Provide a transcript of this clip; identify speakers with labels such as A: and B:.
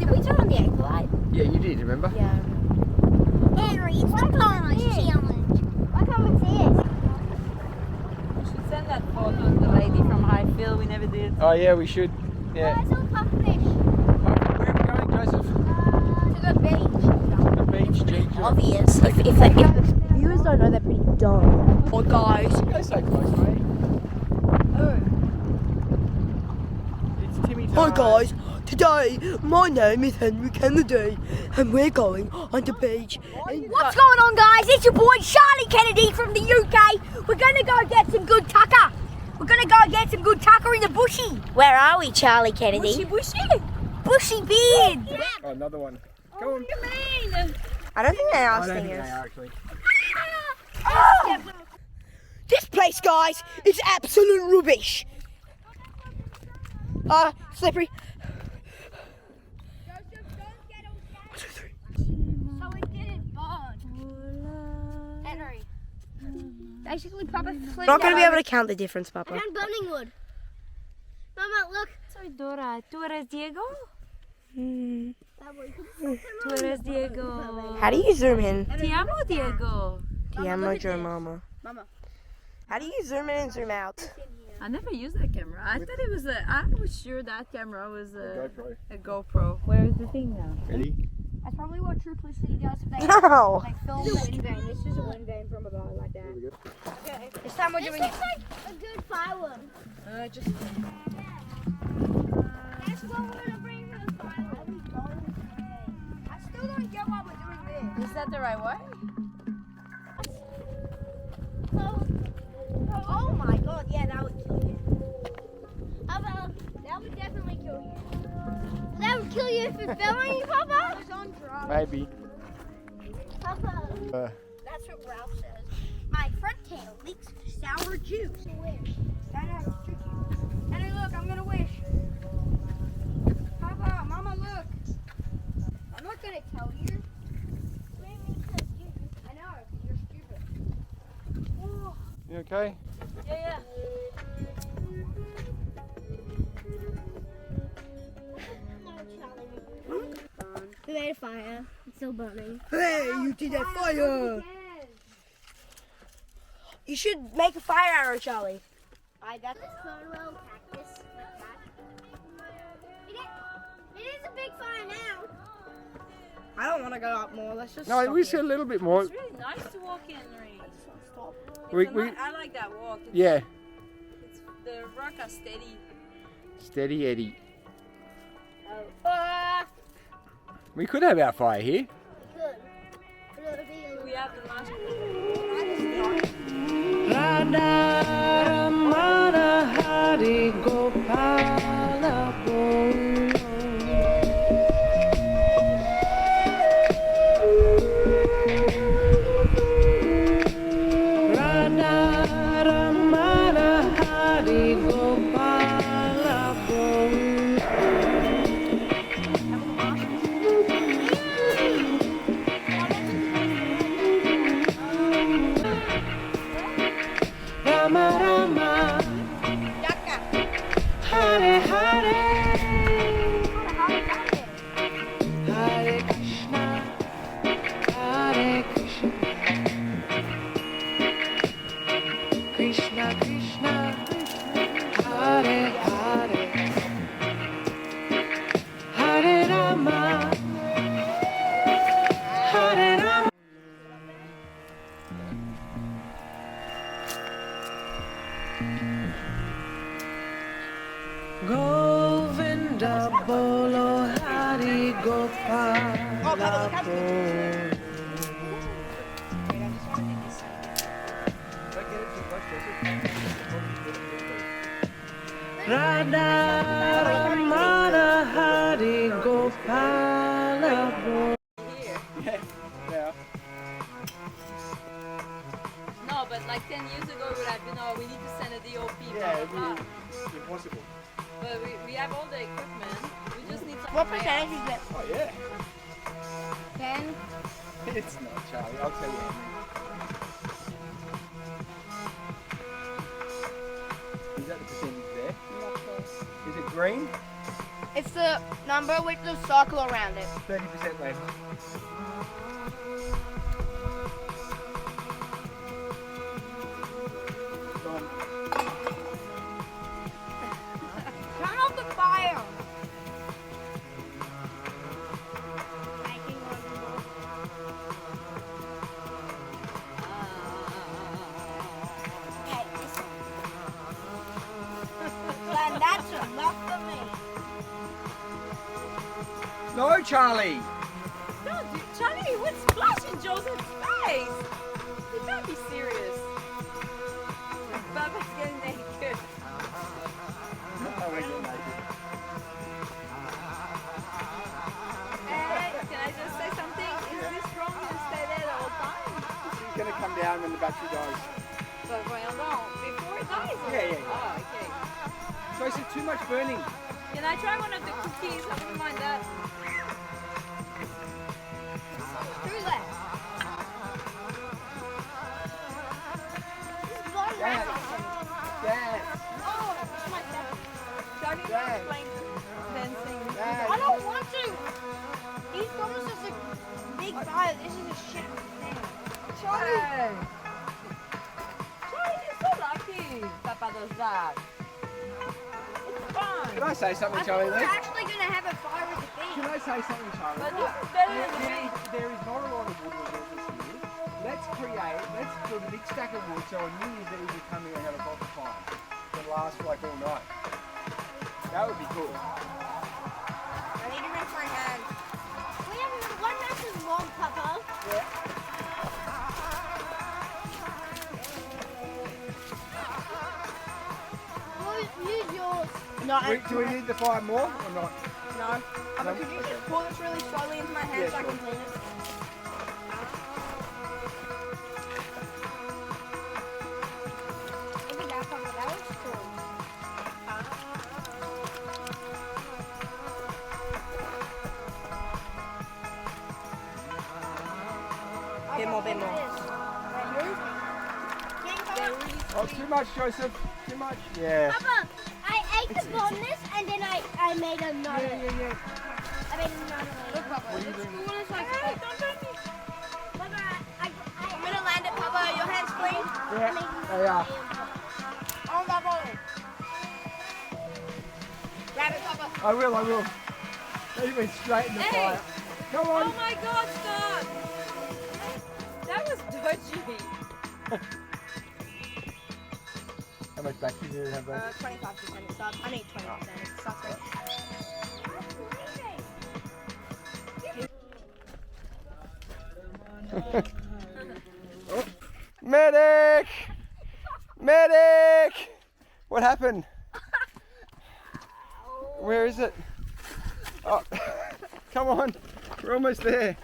A: Did we do it on the aqualite?
B: Yeah, you did, remember?
A: Yeah. Henry, it's like a challenge. Why can't we see it?
C: We should send that photo to the lady from Highfield. We never did.
B: Oh yeah, we should. Yeah.
A: Where's all pufferfish?
B: Where are we going, Joseph?
A: To the beach.
B: The beach, djiglobal.
A: Obvious. If the viewers don't know, they're pretty dumb. Oh, guys.
B: Go so close, mate. It's Timmy
D: Hi guys, today my name is Henry Kennedy and we're going on the beach.
A: What's going on, guys? It's your boy Charlie Kennedy from the UK. We're gonna go get some good tucker. We're gonna go get some good tucker in the bushy. Where are we, Charlie Kennedy?
C: Bushy.
A: Bushy beard.
B: Oh, another one. Go on.
C: What do you mean?
D: I don't think they are
B: I don't think they
D: stingers.
B: are actually.
D: This place, guys, is absolute rubbish. Slippery.
A: So we didn't burn. Henry. Basically, Papa flipped.
D: We're not going to be able to count the difference, Papa.
A: And burning wood. Mama, look.
C: Soy Dora. ¿Tú eres Diego?
D: Hmm.
C: ¿Tú eres Diego?
D: How do you zoom in?
C: Te amo, Diego.
D: Te amo, your mama.
A: Mama.
D: How do you zoom in and zoom out?
C: I never used that camera. I thought it was I was sure that camera was
B: GoPro.
C: a GoPro. Where is the thing now?
B: Ready?
A: That's probably what True City does. If they
D: No.
A: film the wind vane. This is a wind vane from above like that. Okay. This time we're doing it. This looks like a good firewood.
C: Just
A: That's what we're gonna bring for the firewood. I still don't get why we're doing this.
C: is that the right way?
A: Oh my god, yeah, that would kill you. How about, that would definitely kill you. That would kill you if it fell on you, Papa? It was on drugs.
B: Maybe.
A: Papa, that's what Ralph says. My front tail leaks sour juice. Wish. I know, it's tricky. And look, I'm gonna wish. Papa, Mama, look. I'm not gonna tell you. I know, you're stupid. Oh.
B: You okay?
C: Yeah.
A: We made a fire. It's still burning.
D: Hey, you did that fire! You should make a fire arrow, Charlie.
A: I got this Cornwell cactus like that. It is a big fire now.
D: I don't want to go up more. Let's just.
B: No,
D: stop
B: we
D: it.
B: see a little bit more.
C: It's really nice to walk in, Ray. I like that walk.
B: Yeah.
C: The rock are steady.
B: Steady Eddie.
A: Oh.
B: We could have our fire here.
A: Good. But it'll be a little.
C: We have the marshmallows.
E: Govinda Bolo Hari Gopala Radha Ramana Hari Gopala
B: Yeah.
C: No, but like 10 years ago, we would have been, oh, we need to send a DOP.
B: Yeah,
C: blah, blah, blah.
B: impossible.
C: But we have all the equipment. We just need some.
A: What percentage is it?
B: Oh yeah.
A: 10?
B: It's not, Charlie. I'll tell you. Is that the percentage there? Is it green?
A: It's the number with the circle around it.
B: 30% left. Gone.
A: Turn off the fire. Glenn, that's enough for me.
B: No, Charlie.
C: No, dude, Charlie, what's splashing Joseph's face? You can't be serious. Bubba's getting naked.
B: Oh, we're getting naked.
C: Hey, can I just say something? Is this wrong to stay there the whole time?
B: She's going to come down when the battery dies.
C: But before it dies? Or?
B: Yeah, yeah.
C: Oh, okay.
B: So I said too much burning.
C: Can I try one of the cookies? I wouldn't mind that.
A: Who's that?
B: Dad. Dad.
A: Oh, it's my dad.
C: Charlie,
B: Dad.
C: explain dancing.
B: Dad.
A: I don't want to. These guns is a big fire. This is a shit thing.
C: Charlie! Charlie, you're so lucky. Papa does that. It's fun.
B: Can I say something,
A: I
B: Charlie?
A: think we're
B: Lee?
A: actually going to have a fire with the
B: Can
A: beach.
B: I say something, Charlie?
C: But this is better than the beach.
B: There is not a lot of wood resources here. Let's build a big stack of wood so on New Year's Eve we come here and have a proper fire. That lasts for like all night. That would be cool.
A: I need to rinse my hands. We have one that's as long, Papa.
B: Yeah.
A: Use yours.
D: No,
B: Do we need the fire more or not?
A: No. Papa, could you just pour this really slowly into my hands
B: Yeah,
A: so I
B: sure.
A: can clean it? Look at that, Papa. That was cool.
D: Bit more, bit more.
B: Oh, too much, Joseph. Too much. Yeah.
A: Papa, I ate the bonus and then I made another.
B: Yeah.
A: I made another. Look, Papa.
B: What are you doing?
A: One is like, hey, don't touch me. Papa, I'm gonna land it, Papa. Your hands clean?
B: Yeah, they are.
A: Oh, Papa. Grab it, Papa.
B: I will. They went straight in the
C: Hey.
B: fire. Come on.
C: Oh my god, stop! That was dodgy.
B: How much battery do you have left?
A: 25% it sucks. I need 20%. It sucks.
B: Oh. Medic! Medic! What happened? Where is it? Oh, come on. We're almost there.